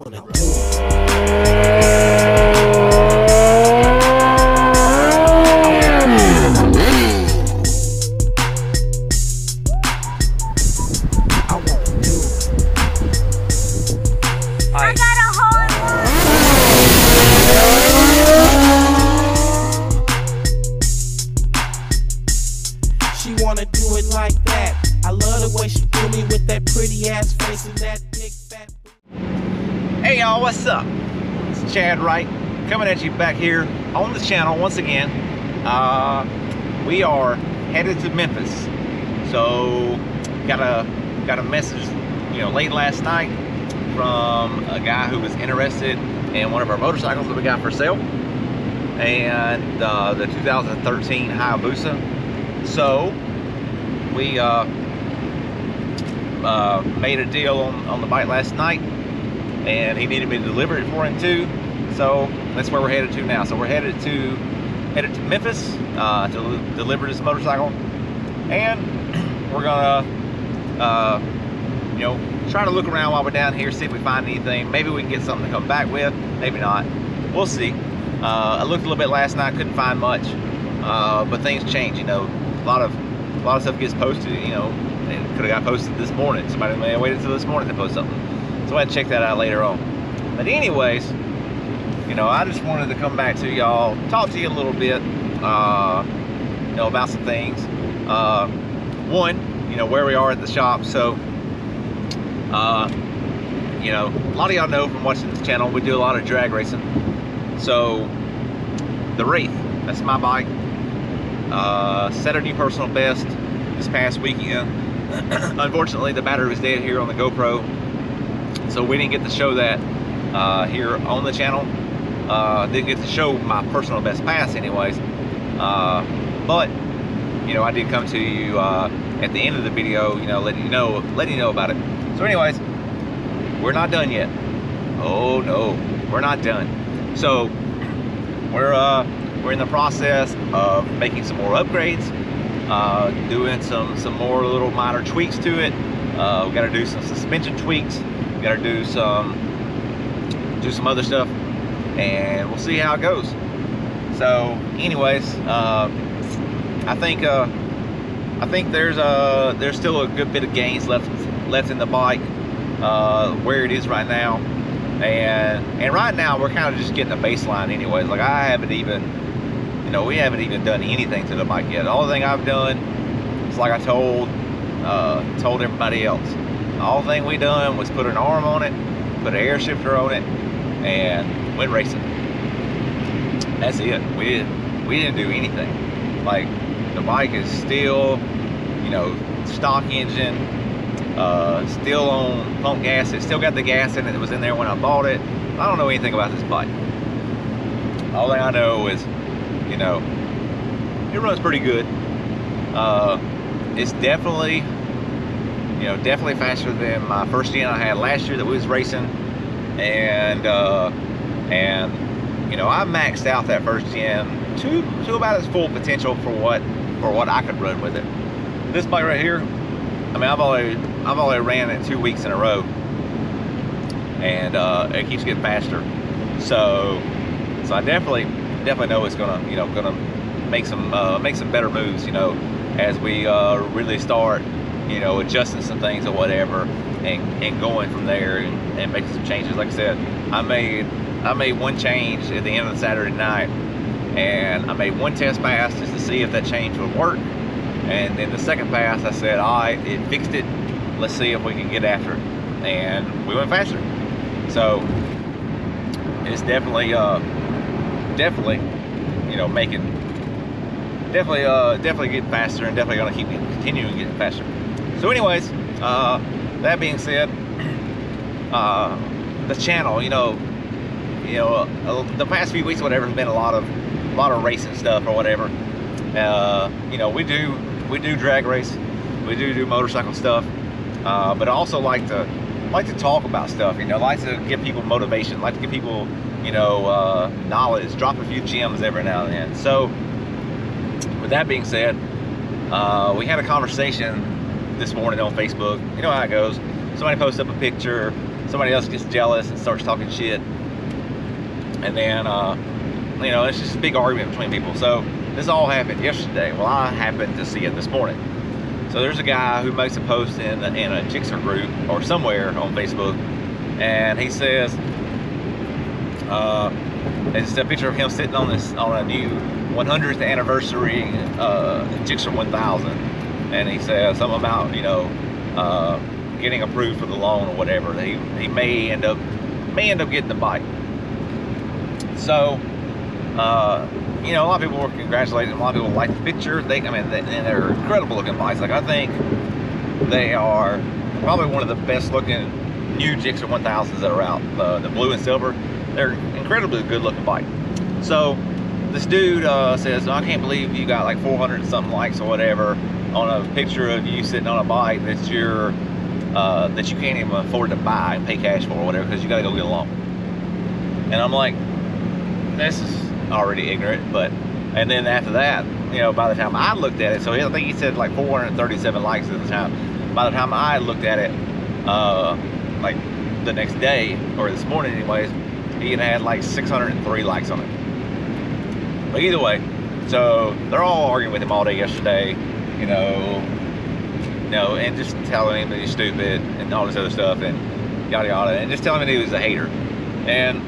wanna do. She wanna do it like that. I love the way she do me with that pretty ass face and that big fat. Hey y'all, what's up? It's Chad Wright coming at you back here on the channel once again. We are headed to Memphis. So got a message, late last night from a guy who was interested in one of our motorcycles that we got for sale, and the 2013 Hayabusa. So we made a deal on the bike last night, and he needed me to deliver it for him too. So that's where we're headed to now. So we're headed to Memphis to deliver this motorcycle, and we're gonna try to look around while we're down here, see if we find anything. Maybe we can get something to come back with, maybe not, we'll see. I looked a little bit last night, couldn't find much, but things change. A lot of stuff gets posted, and could have got posted this morning. Somebody may have waited till this morning to post something. So I had to check that out later on. But anyways, I just wanted to come back to y'all, talk to you a little bit, about some things. One, where we are at the shop. So, a lot of y'all know from watching this channel, we do a lot of drag racing. So, the Wraith, that's my bike. Set a new personal best this past weekend. Unfortunately, the battery was dead here on the GoPro, so we didn't get to show that here on the channel. Didn't get to show my personal best pass anyways, but I did come to you at the end of the video, letting you know about it. So anyways, we're not done yet. Oh no, we're not done. So we're in the process of making some more upgrades, doing some more little minor tweaks to it. We got to do some suspension tweaks. We got to do some other stuff, and we'll see how it goes. So, anyways, I think there's still a good bit of gains left in the bike where it is right now, and right now we're kind of just getting a baseline, anyways. Like, I haven't even. We haven't even done anything to the bike yet. The only thing I've done is, like I told everybody else, the only thing we done was put an arm on it, put an air shifter on it, and went racing. That's it. We didn't do anything. Like, the bike is still, stock engine, still on pump gas. It still got the gas in it that was in there when I bought it. I don't know anything about this bike. All thing I know is, it runs pretty good. It's definitely faster than my first gen I had last year that we was racing, and I maxed out that first gen to about its full potential for what I could run with it. This bike right here, I mean, I've already ran it 2 weeks in a row, and it keeps getting faster. So I definitely know it's gonna make some better moves, as we really start, adjusting some things or whatever, and going from there and making some changes. Like I said, I made one change at the end of the Saturday night, and I made one test pass just to see if that change would work. And then the second pass, I said, all right, it fixed it. Let's see if we can get after it, and we went faster. So it's definitely definitely getting faster, and definitely gonna keep continuing getting faster. So anyways, that being said, the channel, the past few weeks or whatever has been a lot of racing stuff or whatever. We do drag race, we do motorcycle stuff, but I also like to talk about stuff, like to give people motivation, like to give people knowledge, drop a few gems every now and then. So with that being said, we had a conversation this morning on Facebook. You know how it goes. Somebody posts up a picture, somebody else gets jealous and starts talking shit, and then you know, it's just a big argument between people. So this all happened yesterday. Well, I happened to see it this morning. So there's a guy who makes a post in a Jigsaw group or somewhere on Facebook, and he says it's a picture of him sitting on a new 100th anniversary Jigsaw 1000, and he says something about, you know, getting approved for the loan or whatever. He may end up getting the bike. So you know, a lot of people were congratulating him. A lot of people liked the picture. And they're incredible looking bikes. Like, I think they are probably one of the best looking new Jigsaw 1000s that are out. The blue and silver, they're incredibly good looking bike. So this dude says, I can't believe you got like 400 and something likes or whatever on a picture of you sitting on a bike that you can't even afford to buy and pay cash for or whatever, because you got to go get a loan. And I'm like, this is already ignorant. But, and then after that, you know, by the time I looked at it, so I think he said like 437 likes at the time. By the time I looked at it, like the next day, or this morning anyways, he had like 603 likes on it. But either way, so they're all arguing with him all day yesterday, you know, and just telling him that he's stupid and all this other stuff and yada yada, and just telling him that he was a hater. And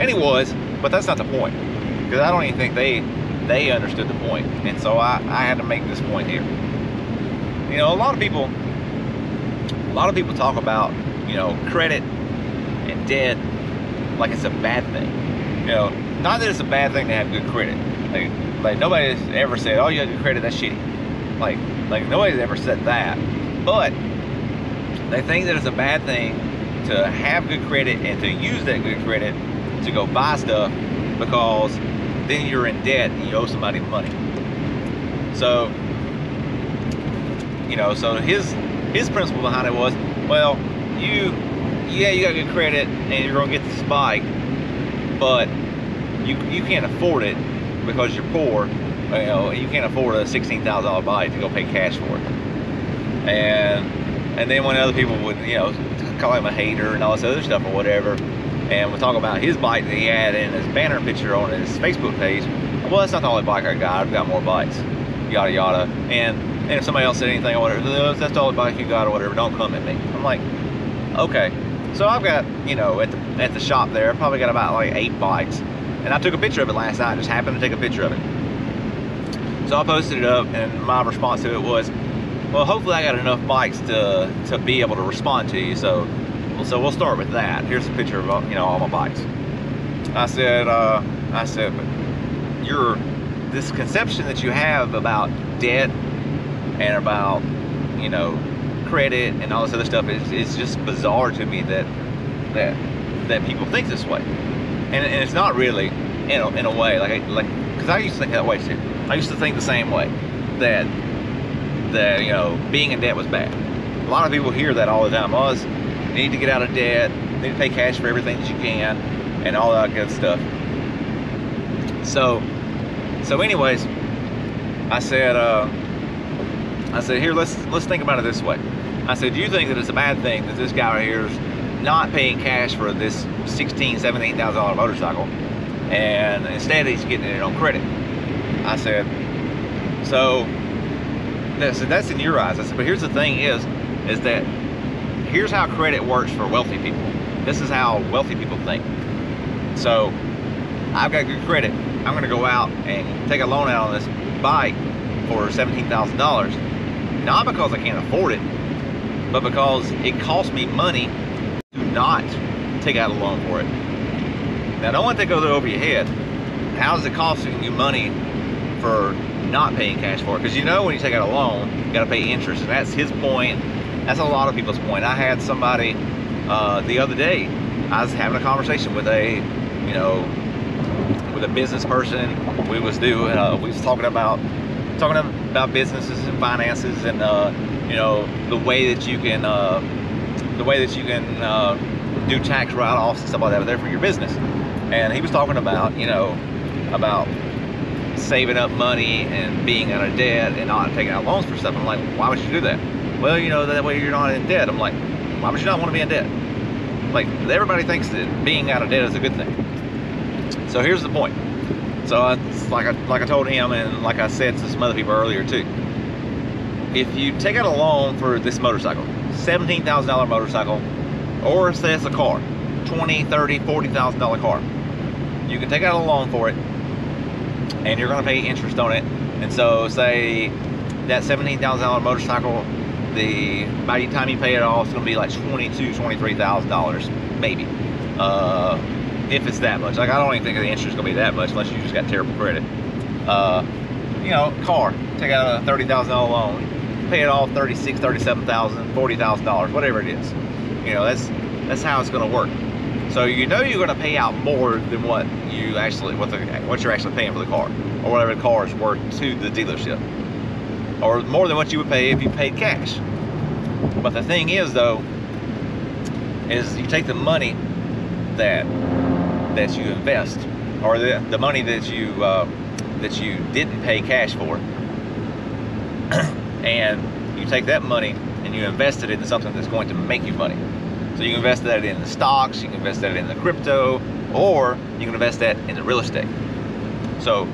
he was, but that's not the point, because I don't even think they understood the point. And so I had to make this point here. You know, a lot of people talk about, you know, credit and debt like it's a bad thing. You know, not that it's a bad thing to have good credit. Like nobody's ever said, oh, you have good credit, that's shitty. Like nobody's ever said that. But they think that it's a bad thing to have good credit and to use that good credit to go buy stuff, because then you're in debt and you owe somebody money. So, you know, so his principle behind it was, well, you got good credit and you're gonna get this bike, but you can't afford it because you're poor. You know, you can't afford a $16,000 bike to go pay cash for it. And then when other people would, you know, call him a hater and all this other stuff or whatever, and we'll talk about his bike that he had in his banner picture on his Facebook page, well, that's not the only bike I got. I've got more bikes, yada yada. And if somebody else said anything or whatever, that's the only bike you got or whatever, don't come at me. I'm like, okay. So I've got, you know, at the shop there, I've probably got about like 8 bikes, and I took a picture of it last night. Just happened to take a picture of it. So I posted it up, and my response to it was, well, hopefully I got enough bikes to be able to respond to you. So we'll start with that. Here's a picture of, you know, all my bikes. I said, but this conception that you have about debt and about, you know, credit and all this other stuff is just bizarre to me that people think this way. And it's not really, in a way, like because I used to think that way too. I used to think the same way, that you know, being in debt was bad. A lot of people hear that all the time. Oh, you need to get out of debt, you need to pay cash for everything that you can, and all that good stuff. So anyways, I said here, let's think about it this way. I said, do you think that it's a bad thing that this guy right here is not paying cash for this $16,000, $17,000 motorcycle, and instead he's getting it on credit? I said, so that's in your eyes. I said, but here's the thing is that here's how credit works for wealthy people. This is how wealthy people think. So I've got good credit. I'm gonna go out and take a loan out on this bike for $17,000, not because I can't afford it, but because it costs me money to not take out a loan for it. Now, don't let that go over your head. How is it costing you money for not paying cash for it? Because you know, when you take out a loan, you got to pay interest, and that's his point. That's a lot of people's point. I had somebody the other day. I was having a conversation with a business person. We was talking about businesses and finances, and you know, the way that you can do tax write-offs and stuff like that there for your business. And he was talking about, you know, about saving up money and being out of debt and not taking out loans for stuff. I'm like, why would you do that? Well, you know, that way you're not in debt. I'm like, why would you not want to be in debt? Like, everybody thinks that being out of debt is a good thing. So here's the point. So it's like I told him, and like I said to some other people earlier too. If you take out a loan for this motorcycle, $17,000 motorcycle, or say it's a car, $20,000, $30,000, $40,000 car, you can take out a loan for it, and you're going to pay interest on it. And so say that $17,000 motorcycle, by the time you pay it off, it's going to be like $22,000, $23,000 maybe, if it's that much. Like, I don't even think the interest is going to be that much unless you just got terrible credit. You know, car, take out a $30,000 loan, pay it off $36,000, $37,000, $40,000, whatever it is. You know, that's how it's going to work. So you know you're going to pay out more than what you're actually paying for the car, or whatever the car is worth to the dealership, or more than what you would pay if you paid cash. But the thing is, though, is you take the money that you invest, or the money that you didn't pay cash for, and you take that money and you invest it into something that's going to make you money. So you can invest that in the stocks, you can invest that in the crypto, or you can invest that in the real estate. So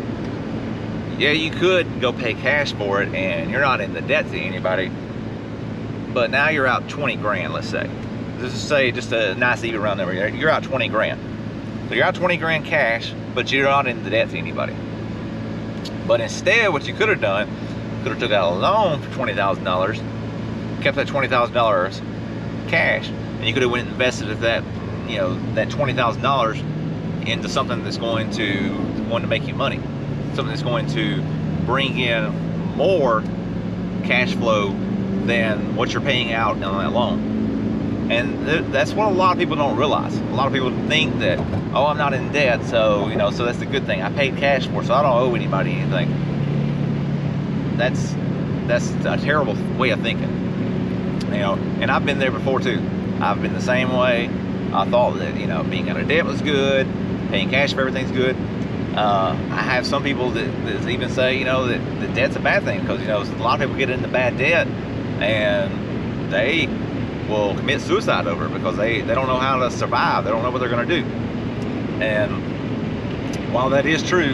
yeah, you could go pay cash for it and you're not in the debt to anybody, but now you're out 20 grand, let's say. Let's just say, just a nice even round number, you're out 20 grand. So you're out 20 grand cash, but you're not in the debt to anybody. But instead, what you could have done, could have took out a loan for $20,000, kept that $20,000 cash, and you could have went and invested that, you know, that $20,000 into something that's going to make you money, something that's going to bring in more cash flow than what you're paying out on that loan. And that's what a lot of people don't realize. A lot of people think that, oh, I'm not in debt, so, you know, so that's a good thing. I paid cash for it, so I don't owe anybody anything. That's a terrible way of thinking, you know. And I've been there before too. I've been the same way. I thought that, you know, being out of debt was good, paying cash for everything's good. I have some people that even say, you know, that the debt's a bad thing, because, you know, a lot of people get into bad debt and they will commit suicide over it because they don't know how to survive. They don't know what they're going to do. And while that is true,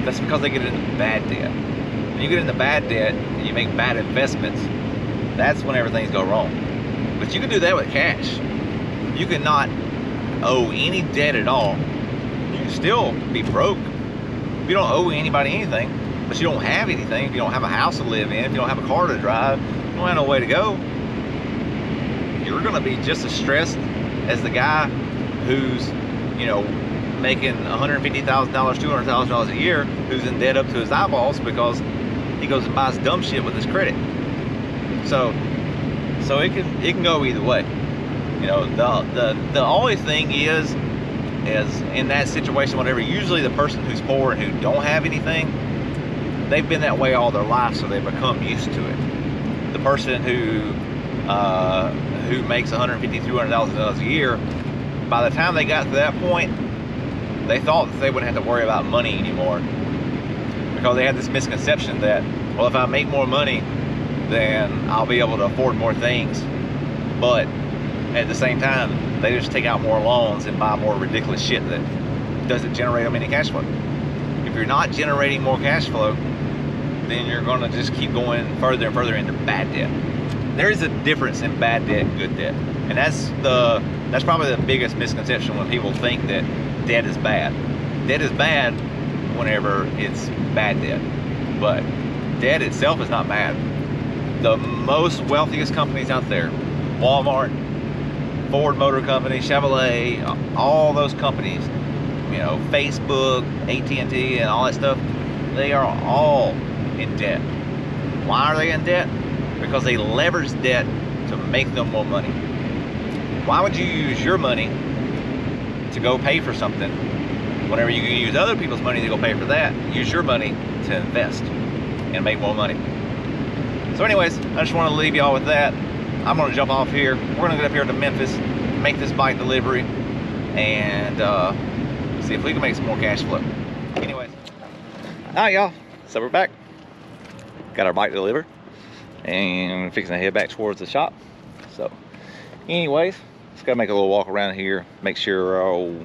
that's because they get into bad debt. When you get into bad debt and you make bad investments, that's when everything's go wrong. But you can do that with cash. You can not owe any debt at all. You can still be broke. If you don't owe anybody anything, but you don't have anything, if you don't have a house to live in, if you don't have a car to drive, you don't have no way to go, you're going to be just as stressed as the guy who's, you know, making $150,000, $200,000 a year, who's in debt up to his eyeballs because he goes and buys dumb shit with his credit. So it can go either way. You know, the only thing is in that situation, whatever, usually the person who's poor and who don't have anything, they've been that way all their life, so they've become used to it. The person who makes $150,000, $200,000 a year, by the time they got to that point, they thought that they wouldn't have to worry about money anymore, because they had this misconception that, well, if I make more money, then I'll be able to afford more things. But at the same time, they just take out more loans and buy more ridiculous shit that doesn't generate them any cash flow. If you're not generating more cash flow, then you're going to just keep going further and further into bad debt. There is a difference in bad debt and good debt, and that's probably the biggest misconception when people think that debt is bad. Debt is bad whenever it's bad debt, but debt itself is not bad. The most wealthiest companies out there, Walmart, Ford Motor Company, Chevrolet, all those companies, you know, Facebook, AT&T, and all that stuff, they are all in debt. Why are they in debt? Because they leverage debt to make them more money. Why would you use your money to go pay for something whenever you can use other people's money to go pay for that? Use your money to invest and make more money. So anyways, I just want to leave y'all with that. I'm going to jump off here. We're going to get up here to Memphis, make this bike delivery, and see if we can make some more cash flow. Anyways, all right, y'all. So we're back. Got our bike delivered, and we're fixing to head back towards the shop. So anyways, just gotta make a little walk around here, make sure our old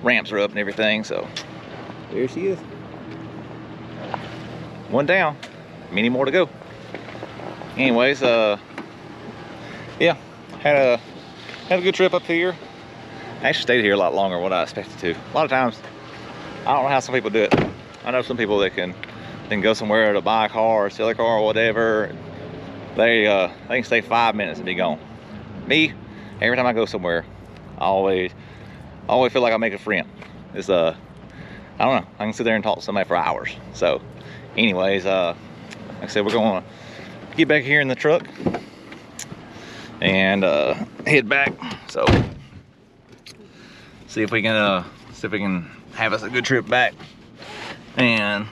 ramps are up and everything. So there she is. One down, many more to go. Anyways, yeah, had a good trip up here. I actually stayed here a lot longer than what I expected to. A lot of times, I don't know how some people do it. I know some people that can go somewhere to buy a car or sell a car or whatever. They can stay 5 minutes and be gone. Me, every time I go somewhere, I always feel like I make a friend. It's I don't know, I can sit there and talk to somebody for hours. So anyways, like I said, we're gonna get back here in the truck and head back. So see if we can have us a good trip back, and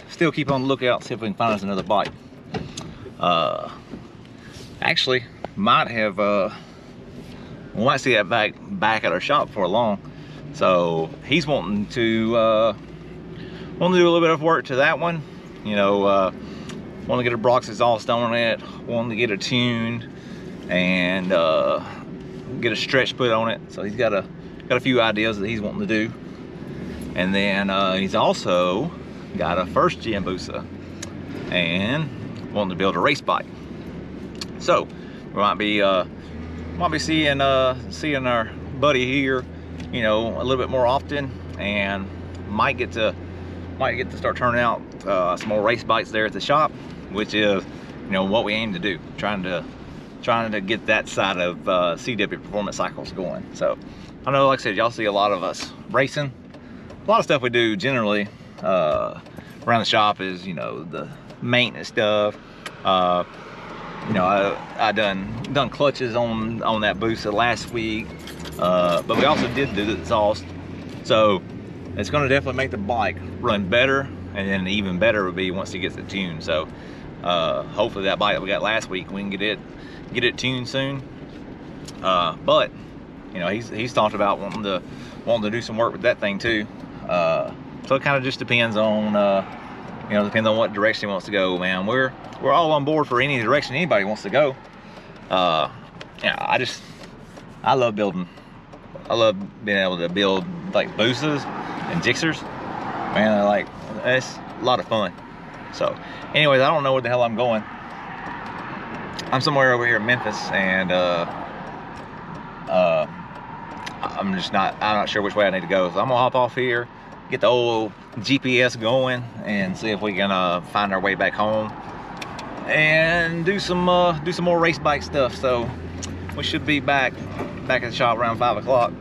still keep on the lookout, see if we can find us another bike. Actually, might have we might see that back at our shop before long. So he's wanting to do a little bit of work to that one. You know, wanting to get a Brock's exhaust on it, wanting to get it tuned, and get a stretch put on it. So he's got a few ideas that he's wanting to do. And then he's also got a first Hayabusa and wanting to build a race bike. So we might be seeing our buddy here, you know, a little bit more often, and might get to start turning out some more race bikes there at the shop, which is, you know, what we aim to do, trying to get that side of CW Performance Cycles going. So I know, like I said, y'all see a lot of us racing. A lot of stuff we do generally around the shop is, you know, the maintenance stuff. You know, I done clutches on that Busa last week, but we also did do the exhaust. So it's going to definitely make the bike run better, and then even better would be once he gets it tuned. So hopefully that bike that we got last week, we can get it tuned soon. But you know, he's talked about wanting to do some work with that thing too. So it kind of just depends on you know, depends on what direction he wants to go, man. We're all on board for any direction anybody wants to go. Yeah, I love building. I love being able to build like Busas and Gixxers. Man, it's a lot of fun. So anyways, I don't know where the hell I'm going. I'm somewhere over here in Memphis, and I'm not sure which way I need to go. So I'm gonna hop off here, get the old GPS going, and see if we can find our way back home and do some more race bike stuff. So we should be back at the shop around 5 o'clock,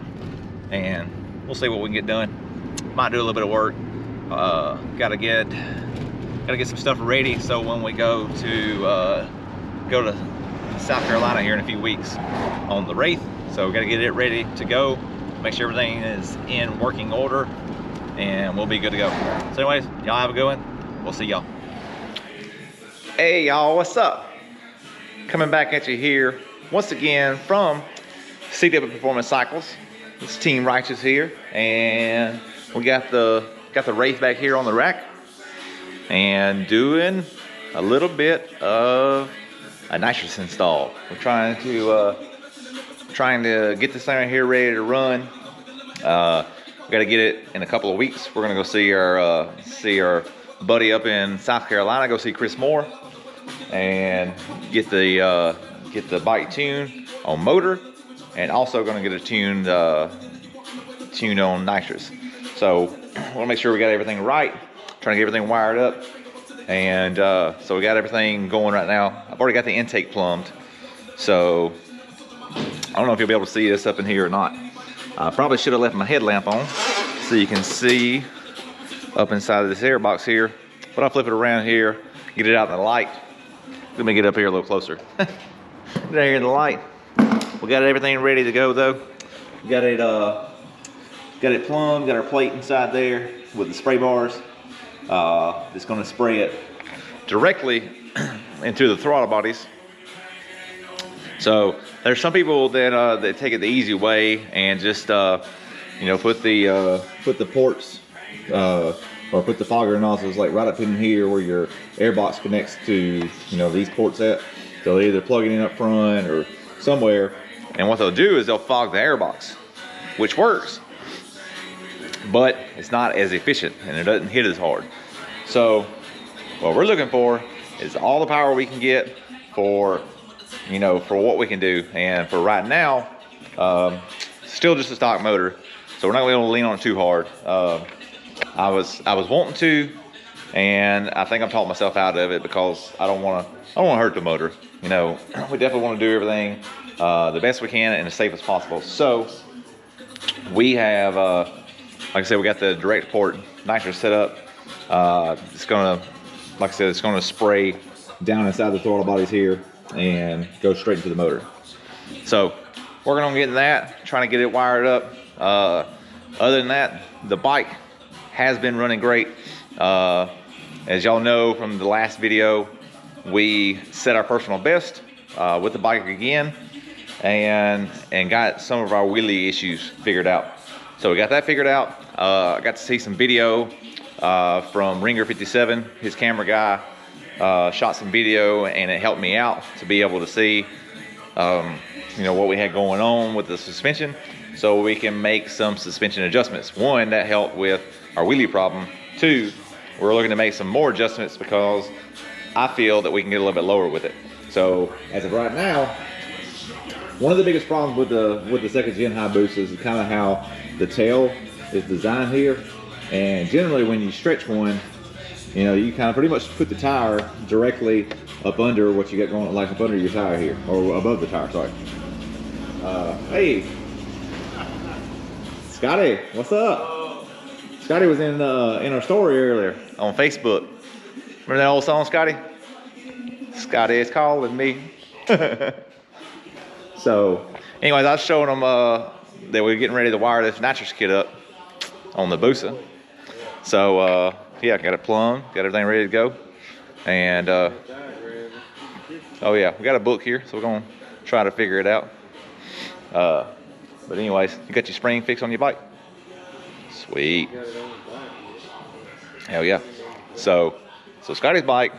and we'll see what we can get done. Might do a little bit of work. Gotta get some stuff ready, so when we go to South Carolina here in a few weeks on the Wraith, so we gotta get it ready to go, make sure everything is in working order, and we'll be good to go. So anyways, y'all have a good one. We'll see y'all. Hey y'all, what's up? Coming back at you here once again from CW Performance Cycles. It's Team Righteous here, and we got the Wraith back here on the rack, and doing a little bit of a nitrous install. We're trying to get this thing right here ready to run. We got to get it in a couple of weeks. We're gonna go see our buddy up in South Carolina, go see Chris Moore, and get the bike tuned on motor, and also gonna get it tuned on nitrous. So I want to make sure we got everything right, trying to get everything wired up, and so we got everything going right now. I've already got the intake plumbed, so I don't know if you'll be able to see this up in here or not. I probably should have left my headlamp on so you can see up inside of this air box here, but I'll flip it around here, get it out in the light. Let me get up here a little closer. There in the light. We got everything ready to go though. We got it plumbed, got our plate inside there with the spray bars. It's going to spray it directly into the throttle bodies. So there's some people that take it the easy way and just you know, put the ports or put the fogger nozzles like right up in here where your air box connects to, you know, these ports at. So they either plug it in up front or somewhere, And what they'll do is they'll fog the airbox, which works, but it's not as efficient and it doesn't hit as hard. So what we're looking for is all the power we can get for, you know, for what we can do. And for right now, still just a stock motor, so we're not going to lean on it too hard. I was wanting to, and I think I'm talking myself out of it because I don't want to hurt the motor. You know, we definitely want to do everything the best we can and as safe as possible. So we have, like I said, we got the direct port nitrous set up. It's gonna, like I said, it's gonna spray down inside the throttle bodies here and go straight into the motor. So working on getting that, trying to get it wired up. Other than that, the bike has been running great. As y'all know from the last video, we set our personal best with the bike again, and got some of our wheelie issues figured out. So we got that figured out. I got to see some video from Ringer 57. His camera guy shot some video, and it helped me out to be able to see you know, what we had going on with the suspension, so we can make some suspension adjustments. One, that helped with our wheelie problem. Two, we're looking to make some more adjustments because I feel that we can get a little bit lower with it. So as of right now, one of the biggest problems with the second gen Hayabusa is kind of how the tail is designed here. And generally when you stretch one, you know, you kind of pretty much put the tire directly up under what you got going, like up under your tire here, or above the tire, sorry. Hey, Scotty, what's up? Scotty was in our story earlier on Facebook. Remember that old song, Scotty? Scotty is calling me. So, anyways, I was showing them that we're getting ready to wire this nitrous kit up on the Busa. So, yeah, got it plumbed, got everything ready to go. And, oh yeah, we got a book here, so we're gonna try to figure it out. But anyways, you got your spring fixed on your bike? Sweet. Hell yeah. So Scotty's bike,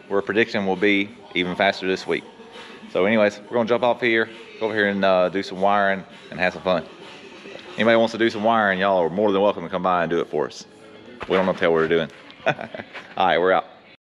we're predicting will be even faster this week. So anyways, we're gonna jump off here, go over here and do some wiring and have some fun. Anybody wants to do some wiring, y'all are more than welcome to come by and do it for us. We don't know what the hell we're doing. All right, we're out.